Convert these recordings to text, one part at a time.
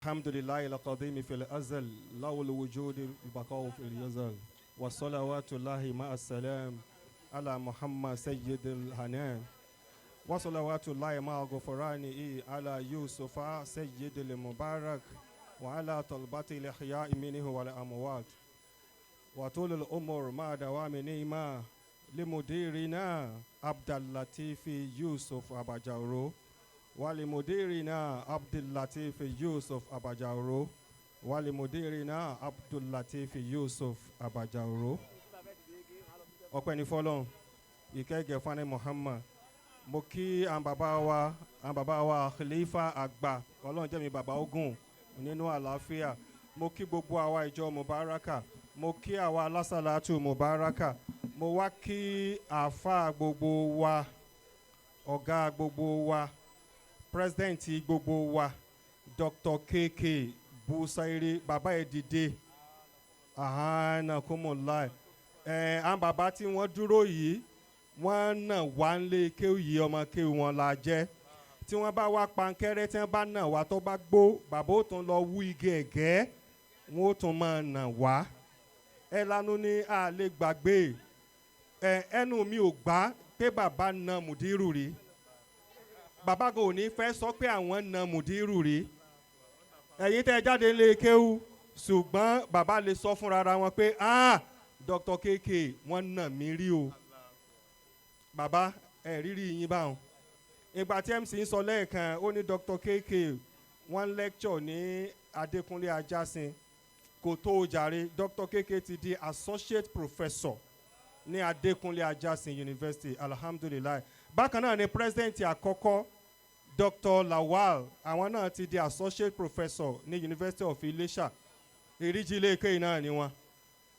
الحمد لله القديم في الأزل له الوجود البقاء في اليزل وصلوات الله مع السلام على محمد سيد الهنان وصلوات الله مع غفرانه على يوسف سيد المبارك وعلى طلبة الأحياء منه والأموات وطول الأمور مع دوام نعمة لمديرنا عبد اللطيف يوسف أباجاورو ولمديرنا عبد اللطيف يوسف أباجاورو ولمديرنا عبد اللطيف يوسف أباجاورو ọpẹ́ ní fọ́lọ́run ìkẹ́gẹ́ fani Muhammad mo kí àwọn bàbá wa khalifa àgbà Ọlọ́run jẹ́ mi bàbá ogun nínú àlàáfíà mo kí gbogbo àwa ìjọ Mubarakah mo kí àwa alásàlátù Mubarakah mo wá kí àáfà gbogbo wa ọ̀gá gbogbo wa president gbogbo wa Dr. KK Busairi bàbá ẹ̀dìdè ahana kúmọ̀láì àwọn bàbá tí wọ́n dúró yìí wọ́n nà wá ń lé kéwù yìí ọmọ kéwù wọn la jẹ́ tí wọ́n bá wá pankẹ́rẹ́ tí wọ́n bá nà wá tó bá gbó bàbá ó tún lọ wú igi ẹ̀gẹ́ wọ́n ó tún máa nà wá ẹ lanu ní a lè gbàgbé ẹnu mi ò gbà pé bàbá nà mùdírù rí bàbá kò ní fẹ́ sọ pé àwọn nà mùdírù rí ẹ̀yin tẹ́ jáde lé kéwù ṣùgbọ́n bàbá lè sọ fúnra wọn pé Dr. KK wọ́n nà mí rí o bàbá ẹ̀ rírí yín báwọn ìgbà tí MC ń sọ lẹ́ẹ̀kan ó ní Dr. KK wọ́n lecture ní Adékúnlé Ajásin kò tó o jàre Dr. KK ti di associate professor ní Adékúnlé Ajásin University alhamdulilayi bákan náà ni president àkọ́kọ́ Dr. Lawal àwọn náà ti di associate professor ní University of Ilesha ìríjì ilé ìkéyìí náà ni wọn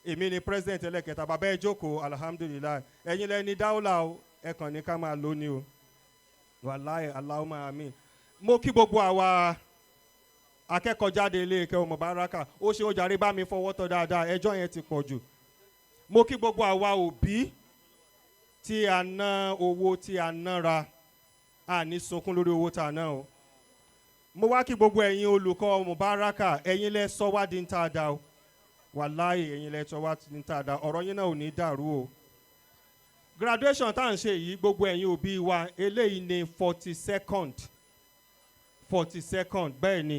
èmi ni president ẹlẹ́kẹta bàbá ẹ jókòó alhamdulilayi ẹ̀yin lẹ́ni dáwọ́là o ẹ kàn ní ká máa lóní o wàláyé Allahumma àmín mo kí gbogbo àwa akẹ́kọ̀ọ́ jáde ilé ìkẹ́ Mubarakah ó ṣe ó jàre bá mi fọwọ́ tọ́ dáadáa ẹjọ́ yẹn ti pọ̀ jù mo kí gbogbo àwa òbí tí a ná owó tí a nára a ní sunkún lórí owó tá a ná o mo wá kí gbogbo ẹ̀yin olùkọ́ Mubarakah ẹ̀yin lẹ sọ wá di ń tá a dá o wàláyé ẹ̀yin lẹ sọ wá di ń tá a dá ọ̀rọ̀ yín náà ò ní dàrú o graduation tá à ń ṣe yìí gbogbo ẹ̀yin òbí wa eléyìí ní 42nd bẹ́ẹ̀ ni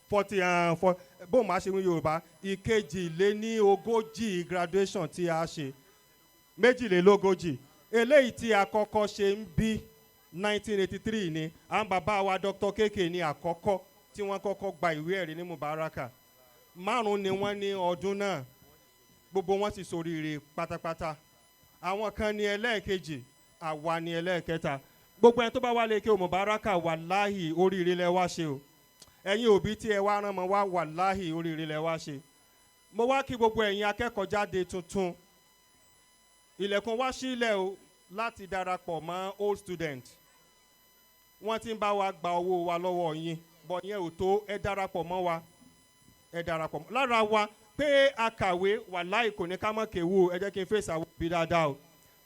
40 bó máa ṣe ní Yorùbá ìkejìléníogójì graduation tí a ṣe méjìlélógójì eléyìí tí a kọ́kọ́ ṣe ń bí 1983 ni àwọn bàbá wa Dr. KK ní àkọ́kọ́ tí wọ́n kọ́kọ́ gba ìwé ẹ̀rí ní Mubarakah 5 ni wọ́n ní ọdún náà gbogbo wọn sì ṣoríire pátápátá àwọn kan ní ẹlẹ́ẹ̀kejì àwa ní ẹlẹ́ẹ̀kẹta gbogbo ẹni tó bá wá lè ké Mubarakah wàláhì oríire lẹ wá ṣe o ẹ̀yin òbí tí ẹ wá rán mọ́ wá wàláhì oríire lẹ wá ṣe mo wá kí gbogbo ẹ̀yin akẹ́kọ̀ọ́ jáde tuntun ilẹ̀kùn wá sílẹ̀ o láti darapọ̀ mọ́ old student wọ́n ti ń bá wa gba owó wa lọ́wọ́ yín bọ̀ yẹn ò tó ẹ darapọ̀ mọ́ wa ẹ darapọ̀ mọ́ lára wa pé akàwé wàláhì kò ní ká má kéwú ẹ jẹ́ kí n fèsì àwọn òbí dáadáa o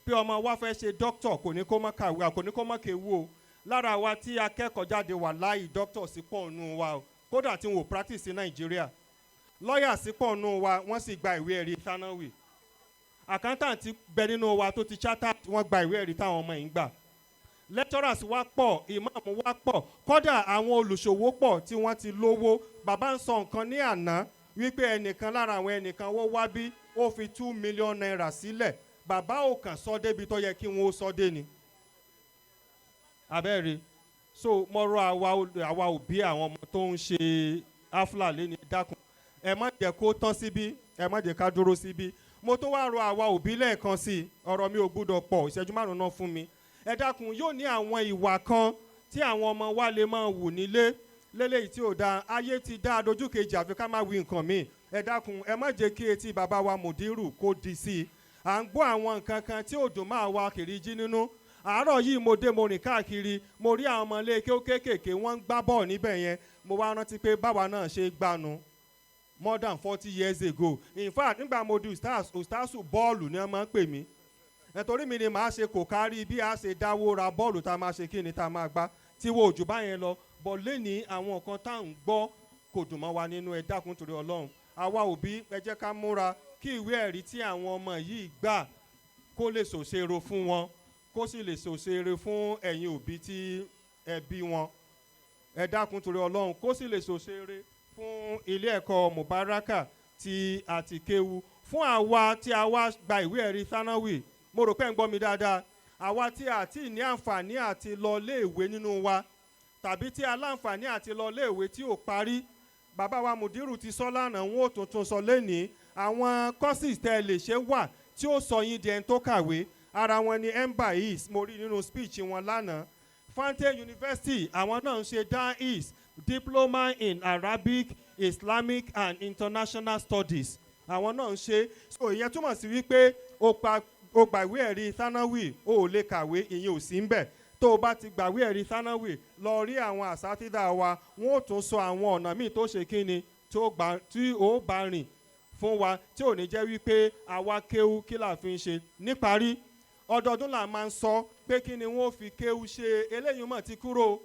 pé ọmọ wa fẹ́ ṣe dókítọ̀ kò ní kó má kàwé kò ní kó má kéwú o lára wa tí akẹ́kọ̀ọ́ jáde wàláhì dókítọ̀ sí pọ̀ nù wa o kódà tí wọn ò practice ní Nàìjíríà lọ́ọ̀yà sí pọ̀ nù wa wọ́n sì gba ìwé ẹ̀rí sanáwì accountant bẹ nínú wa tó ti charter wọ́n gba ìwé ẹ̀rí táwọn ọmọ yìí ń gbà lecturers wa pọ̀ imam wa pọ̀ kódà àwọn olùṣòwò pọ̀ tí wọ́n ti lówó bàbá ń sọ nǹkan ní àná wípé ẹnìkan lára àwọn ẹnìkan wọ́n wá bí ó fi 2 million naira sílẹ̀ bàbá ò kàn sọ débi tó yẹ kí wọ́n ó sọ dé ni abẹ́rẹ́ so mo rọ àwa òbí àwọn ọmọ tó ń ṣe afla lẹ́ni dákun ẹ má jẹ́ kó tán síbí ẹ má jẹ́ ká dúró síbí mo tó wá rọ àwa òbí lẹ́ẹ̀kan sí ọ̀rọ̀ mi ò gbúdọ̀ pọ̀ ìṣẹ́jú márùn-ún náà fún mi ẹ dákun yóò ní àwọn ìwà kan tí àwọn ọmọ wa lè máa wù nílé lélẹ́yìí tí ò dáa ayé ti dá dojú kejì àfi ká má wí nǹkan míì ẹ dákun ẹ má jẹ́ kí etí bàbá wa mùdírù kó di sí i à ń gbọ́ àwọn nǹkan kan tí òdùn máa wa kiri jí nínú àárọ̀ yìí mo dé mo rìn káàkiri mo rí àwọn ọmọ ilé kéékèèké wọ́n ń gbá bọ́ọ̀ níbẹ̀ yẹn mo wá rántí pé báwa náà ṣe gbanu more than 40 years ago in fact nígbà mo di ustaasu bọ́ọ̀lù ni wọ́n máa ń pè mí nítorí mi ni màá ṣe kò kárí bí a ṣe dáwó ra bọ́ọ̀lù tá a máa ṣe kí ni tá a máa gbá tí wo òjò báyẹn lọ bọ̀ lẹ́ni àwọn nǹkan tá à ń gbọ́ kò dùn mọ́ wa nínú, ẹ dákun torí Ọlọ́run. Àwa òbí ẹ jẹ́ ká múra kí ìwé ẹ̀rí tí àwọn ọmọ yìí gbà kó lè sòṣèrò fún wọn, kó sì lè sòṣèrò fún ẹ̀yin òbí tí ẹ bí wọn. Ẹ dákun torí Ọlọ́run, kó sì lè sòṣèrè fún ilé ẹ̀kọ́ Mubarakah tí a ti kéwu. Fún àwa tí a wá gba ìwé ẹ̀rí thanawi, mo rò pé ń gbọ́ mi dáadáa, àwa tí a ti ní àǹfààní àti lọ léèwé nínú wa tàbí tí aláǹfààní àti lọ léèwé tí ò parí, bàbá wa mùdírù ti sọ lánàá, wọn ò tuntun sọ lẹ́nìí, àwọn courses tẹ́ ẹ lè ṣe wà tí ó sọ yín di ẹni tó kàwé. Ara wọn ni MBAIS, mo rí nínú speech wọn lánàá. Fante University àwọn náà ń ṣe DAIS, Diploma in Arabic, Islamic and International Studies, àwọn náà ń ṣe. So ìyẹn túmọ̀ sí wípé o gba ìwé ẹ̀rí thanawi o ò lè kàwé, ìyẹn ò sí ń bẹ̀. Tó o bá ti gbàwé ẹ̀rí thanawi, lọ rí àwọn àsátídà wa, wọn ò tún sọ àwọn ọ̀nà míì tó ṣe kíni tí ó bá rìn fún wa, tí ò ní jẹ́ wípé àwa kéwú kí là fi ń ṣe. Níparí, ọdọọdún là máa ń sọ pé kí ni wọ́n fi kéwú ṣe. Eléyìí mọ̀ ti kúrò.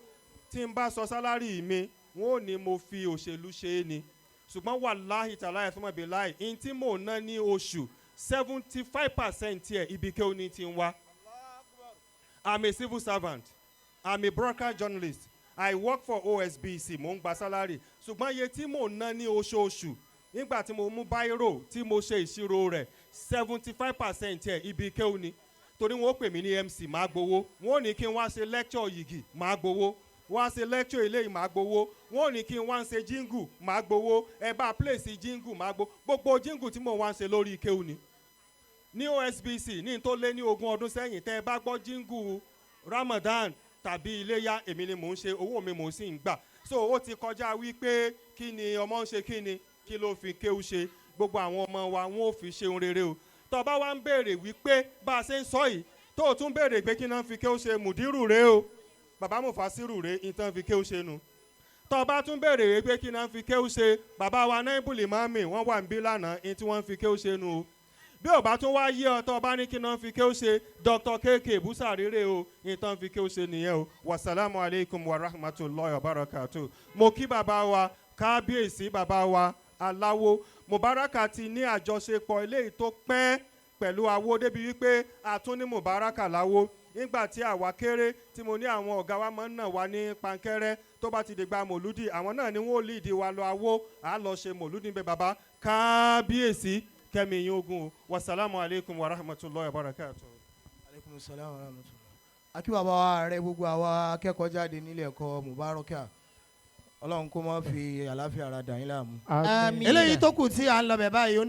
Tí n bá sọ sálárì mi, wọ́n ò ní mo fi òṣèlú ṣe é ni. Ṣùgbọ́n wàláhì tàláhì fún mọ̀bí láì, in tí mò ń ná ní oṣù 75% ẹ̀ ibi kéwú ni ti ń wá. I'm a civil servant. I'm a broadcast journalist. I work for OSBC. Mo ń gba salary. Ṣùgbọ́n iye tí mò ń ná ní oṣooṣù, nígbà tí mo mú báírò tí mo ṣe ìṣirò rẹ̀, 75% ẹ̀ ibi kéwú ni. Torí wọn ó pè mí ní MC, máa gbowó. Wọn ò ní kí n wá ṣe lecture yìgì, máa gbowó. Wọ́n á ṣe lecture eléyìí, máa gbowó. Wọn ò ní kí n wá ṣe jingle, máa gbowó. Ẹ bá place jingle, máa gbowó. Gbogbo jingle tí mo wá ń ṣe lórí kéwú ni. Ní OSBC ní tó lé ní 20 ọdún sẹ́yìn, tẹ́ ẹ bá gbọ́ jingle Ramadan tàbí iléyá, èmi ni mò ń ṣe, owó mi mò ń sì ń gbà. So ó ti kọjá wípé kí ni ọmọ ń ṣe, kí ló fi kéwú ṣe. Gbogbo àwọn ọmọ wa wọn ò fi ṣe ohun rere o. Tó bá wá ń béèrè wípé bá a ṣe ń sọ yìí, tó o tún béèrè pé kí náà fi kéwú ṣe, mùdírù rèé o, bàbá Mufasiru rèé, ìtàn fi kéwú ṣe nu. Tó bá tún béèrè wípé kí náà fi kéwú ṣe, bàbá wa Naibul Imami wọ́n wà ń bí lánàá, ìtí wọ́n fi kéwú ṣe nu o. Bí ò bá tún wá yé ọ, tó bá ní kí náà fi kéwú ṣe, Dr. KK Busarire o, ìtàn fi kéwú ṣe nìyẹn o. Wassalamu alaikum wa rahmatullahi wa barakatuh. Mo kí bàbá wa kábíyèsí, bàbá wa aláwo. Mubarakah ti ní àjọṣepọ̀ eléyìí tó pẹ́ pẹ̀lú awo débi wípé a tún ní Mubarakah láwo. Nígbà tí àwa kéré, tí mo ní àwọn ọ̀gá wa máa ń nà wá ní pankẹ́rẹ́, tó bá ti dìgbà mòlúdì, àwọn náà ni wọ́n ò líìdì wa lọ awo, à lọ ṣe mòlúdì bẹ́ẹ̀. Bàbá kábíyèsí kẹ́mi yín ogun. Wassalamu alaikum wa rahmatullahi wa barakatuh. Alaikum salam wa rahmatullahi. Akí bàbá wa rẹ gbogbo àwa akẹ́kọ̀ọ́ jáde nílé ẹ̀kọ́ Mubarakah. Ọlọ́run kó má fi àlàáfíà ara dà yín láàmú. Àmín. Eléyìí tó kù tí à ń lọ bẹ̀ báyìí.